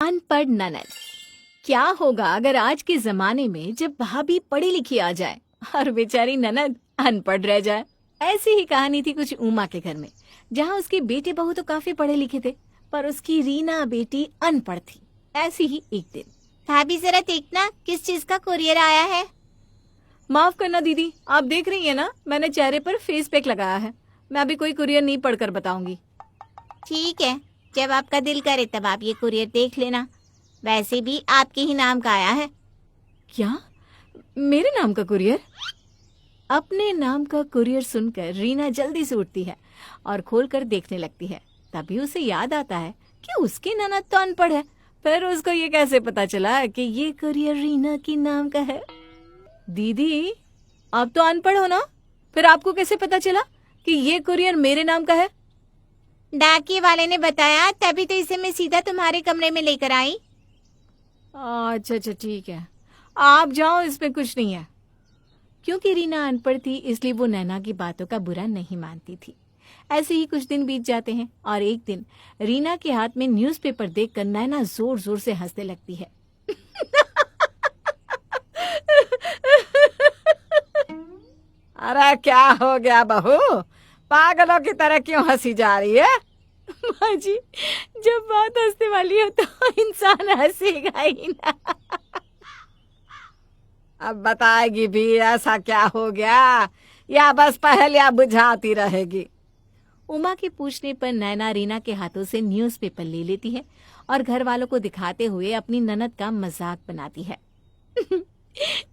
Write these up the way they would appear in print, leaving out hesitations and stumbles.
अनपढ़ ननद। क्या होगा अगर आज के जमाने में जब भाभी पढ़ी लिखी आ जाए और बेचारी ननद अनपढ़ रह जाए। ऐसी ही कहानी थी कुछ उमा के घर में, जहाँ उसके बेटे बहू तो काफी पढ़े लिखे थे, पर उसकी रीना बेटी अनपढ़ थी। ऐसी ही एक दिन, भाभी जरा देखना किस चीज का कुरियर आया है। माफ करना दीदी, आप देख रही हैं ना, मैंने चेहरे पर फेस पैक लगाया है। मैं अभी कोई कुरियर नहीं पढ़कर बताऊंगी। ठीक है, जब आपका दिल करे तब आप ये कुरियर देख लेना। वैसे भी आपके ही नाम का आया है। क्या? मेरे नाम का कुरियर? अपने नाम का कुरियर सुनकर रीना जल्दी से उठती है और खोलकर देखने लगती है। तभी उसे याद आता है कि उसकी ननद तो अनपढ़ है। फिर उसको ये कैसे पता चला कि ये कुरियर रीना की नाम का है? दीदी, आप तो अनपढ़ हो ना, फिर आपको कैसे पता चला कि ये कुरियर मेरे नाम का है? डाकिए वाले ने बताया, तभी तो इसे मैं सीधा तुम्हारे कमरे में लेकर आई। अच्छा अच्छा, ठीक है, आप जाओ, इसमें कुछ नहीं है। क्योंकि रीना अनपढ़ थी इसलिए वो नैना की बातों का बुरा नहीं मानती थी। ऐसे ही कुछ दिन बीत जाते हैं और एक दिन रीना के हाथ में न्यूज़पेपर देखकर नैना जोर जोर से हंसने लगती है। अरे क्या हो गया बहू, पागलों की तरह क्यों हंसी जा रही है? माँ जी, जब बात हंसने वाली हो तो इंसान हंसेगा ही ना। अब बताएगी भी ऐसा क्या हो गया, या बस पहेलियां बुझाती रहेगी? उमा के पूछने पर नैना रीना के हाथों से न्यूज़पेपर ले लेती है और घर वालों को दिखाते हुए अपनी ननद का मजाक बनाती है।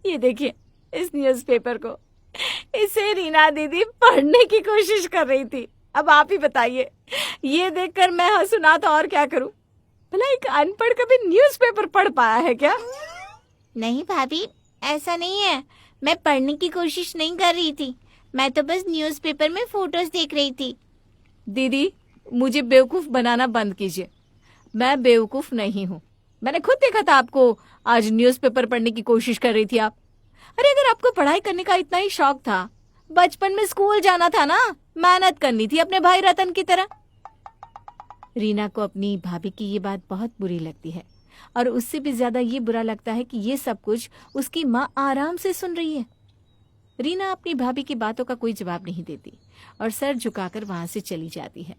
ये देखिए इस न्यूज़पेपर को, इसे रीना दीदी पढ़ने की कोशिश कर रही थी। अब आप ही बताइए, ये देखकर मैं हंसू ना तो और क्या करूं? भला एक अनपढ़ कभी न्यूज़पेपर पढ़ पाया है क्या? नहीं भाभी, ऐसा नहीं है। मैं पढ़ने की कोशिश नहीं कर रही थी, मैं तो बस न्यूज़पेपर में फोटोज देख रही थी। दीदी, मुझे बेवकूफ बनाना बंद कीजिए। मैं बेवकूफ नहीं हूँ। मैंने खुद देखा था आपको आज न्यूज़पेपर पढ़ने की कोशिश कर रही थी आप। अरे अगर आपको पढ़ाई करने का इतना ही शौक था, बचपन में स्कूल जाना था ना, मेहनत करनी थी अपने भाई रतन की तरह। रीना को अपनी भाभी की ये बात बहुत बुरी लगती है और उससे भी ज्यादा ये बुरा लगता है कि ये सब कुछ उसकी माँ आराम से सुन रही है। रीना अपनी भाभी की बातों का कोई जवाब नहीं देती और सर झुकाकर वहां से चली जाती है।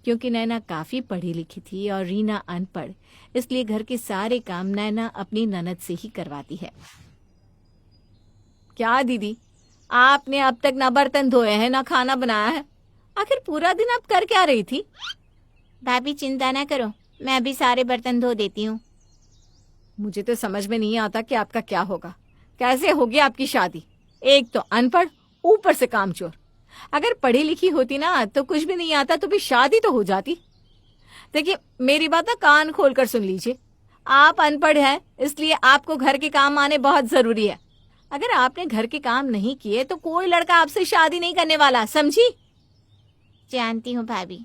क्योंकि नैना काफी पढ़ी लिखी थी और रीना अनपढ़, इसलिए घर के सारे काम नैना अपनी ननद से ही करवाती है। क्या दीदी, आपने अब तक ना बर्तन धोए हैं ना खाना बनाया है, आखिर पूरा दिन आप कर क्या रही थी? भाभी चिंता ना करो, मैं अभी सारे बर्तन धो देती हूँ। मुझे तो समझ में नहीं आता कि आपका क्या होगा। कैसे होगी आपकी शादी? एक तो अनपढ़, ऊपर से कामचोर। अगर पढ़ी लिखी होती ना तो कुछ भी नहीं आता तो भी शादी तो हो जाती। देखिए मेरी बात ना कान खोलकर सुन लीजिए। आप अनपढ़ हैं इसलिए आपको घर के काम आने बहुत जरूरी है। अगर आपने घर के काम नहीं किए तो कोई लड़का आपसे शादी नहीं करने वाला, समझी? जानती हूँ भाभी।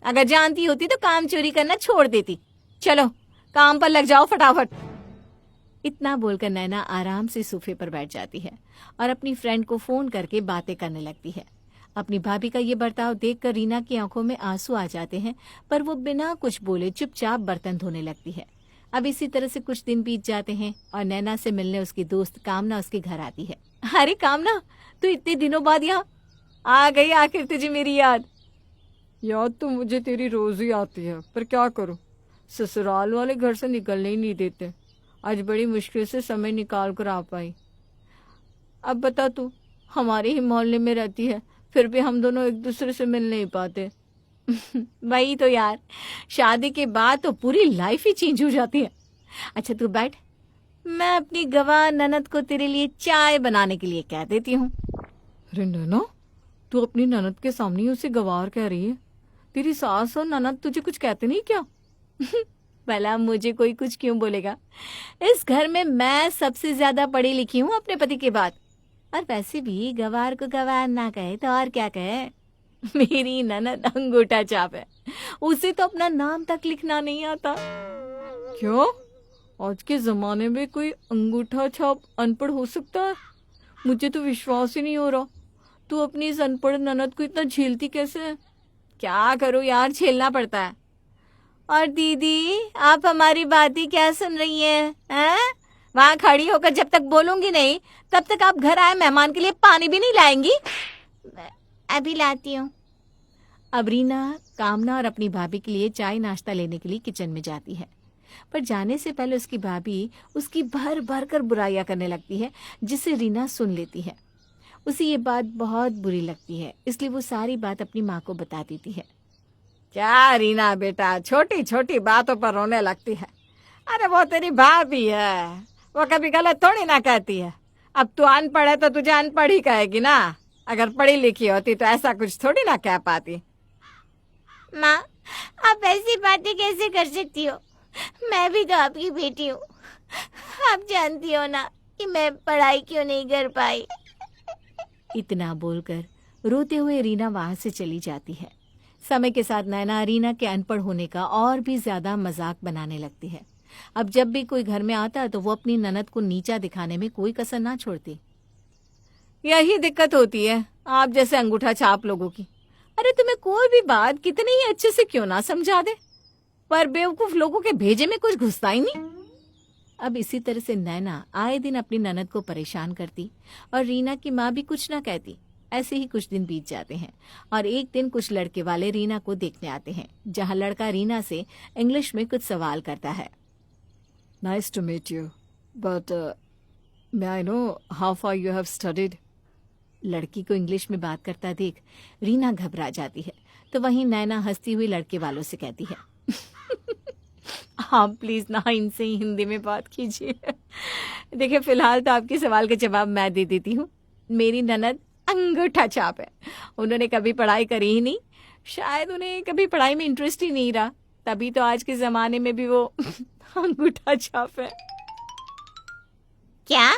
अगर जानती होती तो काम चोरी करना छोड़ देती। चलो काम पर लग जाओ फटाफट। इतना बोलकर नैना आराम से सोफे पर बैठ जाती है और अपनी फ्रेंड को फोन करके बातें करने लगती है। अपनी भाभी का ये बर्ताव देखकर रीना की आंखों में आंसू आ जाते हैं, पर वो बिना कुछ बोले चुपचाप बर्तन धोने लगती है। अब इसी तरह से कुछ दिन बीत जाते हैं और नैना से मिलने उसकी दोस्त कामना उसके घर आती है। अरे कामना, तू इतने दिनों बाद यहाँ आ गई, आखिर तुझे मेरी याद? याद तो मुझे तेरी रोज ही आती है, पर क्या करूं, ससुराल वाले घर से निकलने ही नहीं देते। आज बड़ी मुश्किल से समय निकाल कर आ पाई। अब बता, तू हमारे ही मोहल्ले में रहती है, फिर भी हम दोनों एक दूसरे से मिल नहीं पाते। वही तो यार, शादी के बाद तो पूरी लाइफ ही चेंज हो जाती है। अच्छा तू बैठ, मैं अपनी गवाह ननद को तेरे लिए चाय बनाने के लिए कह देती हूँ। अरे नैना, तू अपनी ननद के सामने ही उसे गवार कह रही है? तेरी सास और ननद तुझे कुछ कहते नहीं क्या? भला मुझे कोई कुछ क्यों बोलेगा? इस घर में मैं सबसे ज्यादा पढ़ी लिखी हूँ अपने पति के बाद। और वैसे भी गवार को गवार ना कहे तो और क्या कहे? मेरी ननद अंगूठा छाप है, उसे तो अपना नाम तक लिखना नहीं आता। क्या? आज के जमाने में कोई अंगूठा छाप अनपढ़ हो सकता है? मुझे तो विश्वास ही नहीं हो रहा। तू अपनी इस अनपढ़ ननद को इतना झेलती कैसे है? क्या करूं यार, झेलना पड़ता है। और दीदी, आप हमारी बातें क्या सुन रही हैं? हैं? वहाँ खड़ी होकर जब तक बोलूंगी नहीं, तब तक आप घर आए मेहमान के लिए पानी भी नहीं लाएंगी। अभी लाती हूँ। अब रीना कामना और अपनी भाभी के लिए चाय नाश्ता लेने के लिए किचन में जाती है, पर जाने से पहले उसकी भाभी उसकी भर भर कर बुराइयां करने लगती है, जिसे रीना सुन लेती है। उसे ये बात बहुत बुरी लगती है, इसलिए वो सारी बात अपनी माँ को बता देती है। क्या रीना बेटा, छोटी छोटी बातों पर रोने लगती है? अरे वो तेरी भाभी है, वो कभी गलत थोड़ी ना कहती है। अब तू अनपढ़ है तो तुझे अनपढ़ ही कहेगी ना। अगर पढ़ी लिखी होती तो ऐसा कुछ थोड़ी ना कह पाती। माँ, आप ऐसी बातें कैसे कर सकती हो? मैं भी तो आपकी बेटी हूँ। आप जानती हो ना कि मैं पढ़ाई क्यों नहीं कर पाई। इतना बोलकर रोते हुए रीना वहां से चली जाती है। समय के साथ नैना रीना के अनपढ़ होने का और भी ज्यादा मजाक बनाने लगती है। अब जब भी कोई घर में आता है तो वो अपनी ननद को नीचा दिखाने में कोई कसर ना छोड़ती। यही दिक्कत होती है आप जैसे अंगूठा छाप लोगों की। अरे तुम्हें कोई भी बात कितनी ही अच्छे से क्यों ना समझा दे, पर बेवकूफ लोगों के भेजे में कुछ घुसता ही नहीं। अब इसी तरह से नैना आए दिन अपनी ननद को परेशान करती और रीना की माँ भी कुछ ना कहती। ऐसे ही कुछ दिन बीत जाते हैं और एक दिन कुछ लड़के वाले रीना को देखने आते हैं, जहाँ लड़का रीना से इंग्लिश में कुछ सवाल करता है। Nice to meet you. But may I know how far you have studied? लड़की को इंग्लिश में बात करता देख रीना घबरा जाती है, तो वहीं नैना हंसती हुई लड़के वालों से कहती है, आप प्लीज ना इनसे ही हिंदी में बात कीजिए। देखिए, फिलहाल तो आपके सवाल का जवाब मैं दे देती हूँ। मेरी ननद अंगूठा छाप है। उन्होंने कभी पढ़ाई करी ही नहीं, शायद उन्हें कभी पढ़ाई में इंटरेस्ट ही नहीं रहा, तभी तो आज के जमाने में भी वो अंगूठा छाप है। क्या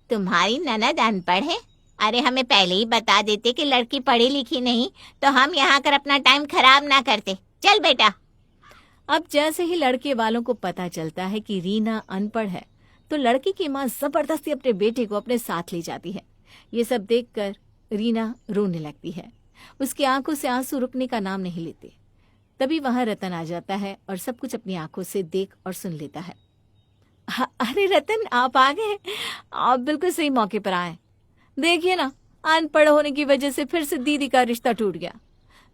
तुम्हारी ननद अनपढ़ है? अरे हमें पहले ही बता देते कि लड़की पढ़ी लिखी नहीं तो हम यहाँ कर अपना टाइम खराब ना करते। चल बेटा। अब जैसे ही लड़के वालों को पता चलता है कि रीना अनपढ़ है, तो लड़की की माँ जबरदस्ती अपने बेटे को अपने साथ ले जाती है। ये सब देखकर रीना रोने लगती है। उसकी आंखों से आंसू रुकने का नाम नहीं लेते। तभी वहां रतन आ जाता है और सब कुछ अपनी आंखों से देख और सुन लेता है। अरे रतन, आप आ गए। आप बिल्कुल सही मौके पर आए। देखिए ना, अनपढ़ होने की वजह से फिर से दीदी का रिश्ता टूट गया।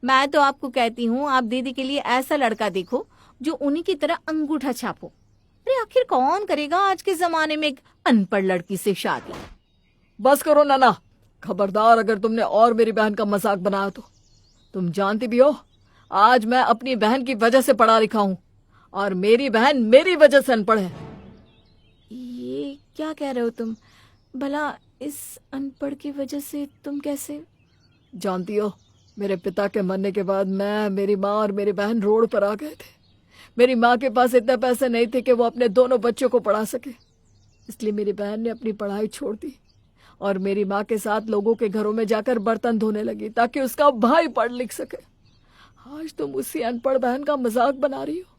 मैं तो आपको कहती हूँ, आप दीदी के लिए ऐसा लड़का देखो जो उन्हीं की तरह अंगूठा छापो। अरे आखिर कौन करेगा आज के जमाने में एक अनपढ़ लड़की से शादी? बस करो नाना, खबरदार अगर तुमने और मेरी बहन का मजाक बनाया तो। तुम जानती भी हो, आज मैं अपनी बहन की वजह से पढ़ा लिखा हूँ और मेरी बहन मेरी वजह से अनपढ़ है। ये क्या कह रहे हो तुम? भला इस अनपढ़ की वजह से तुम कैसे? जानती हो, मेरे पिता के मरने के बाद मैं, मेरी माँ और मेरी बहन रोड पर आ गए थे। मेरी माँ के पास इतने पैसे नहीं थे कि वो अपने दोनों बच्चों को पढ़ा सके, इसलिए मेरी बहन ने अपनी पढ़ाई छोड़ दी और मेरी माँ के साथ लोगों के घरों में जाकर बर्तन धोने लगी ताकि उसका भाई पढ़ लिख सके। आज तुम उसी अनपढ़ बहन का मजाक बना रही हो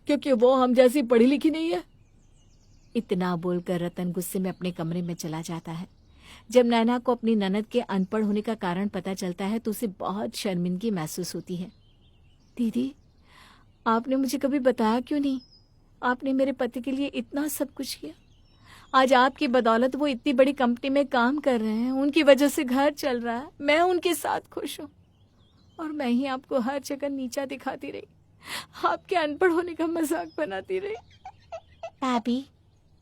क्योंकि वो हम जैसी पढ़ी लिखी नहीं है। इतना बोलकर रतन गुस्से में अपने कमरे में चला जाता है। जब नैना को अपनी ननद के अनपढ़ होने का कारण पता चलता है तो उसे बहुत शर्मिंदगी महसूस होती है। दीदी, आपने मुझे कभी बताया क्यों नहीं? आपने मेरे पति के लिए इतना सब कुछ किया। आज आपकी बदौलत वो इतनी बड़ी कंपनी में काम कर रहे हैं, उनकी वजह से घर चल रहा है, मैं उनके साथ खुश हूँ और मैं ही आपको हर जगह नीचा दिखाती रही, आपके अनपढ़ होने का मजाक बनाती रही। भाभी,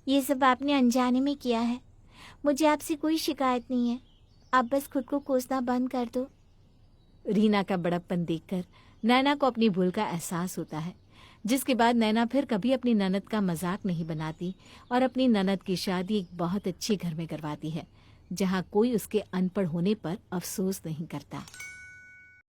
ये सब आपने अनजाने में किया है। मुझे आपसे कोई शिकायत नहीं है। आप बस खुद को कोसना बंद कर दो। रीना का बड़प्पन देखकर नैना को अपनी भूल का एहसास होता है, जिसके बाद नैना फिर कभी अपनी ननद का मजाक नहीं बनाती और अपनी ननद की शादी एक बहुत अच्छे घर में करवाती है, जहाँ कोई उसके अनपढ़ होने पर अफसोस नहीं करता।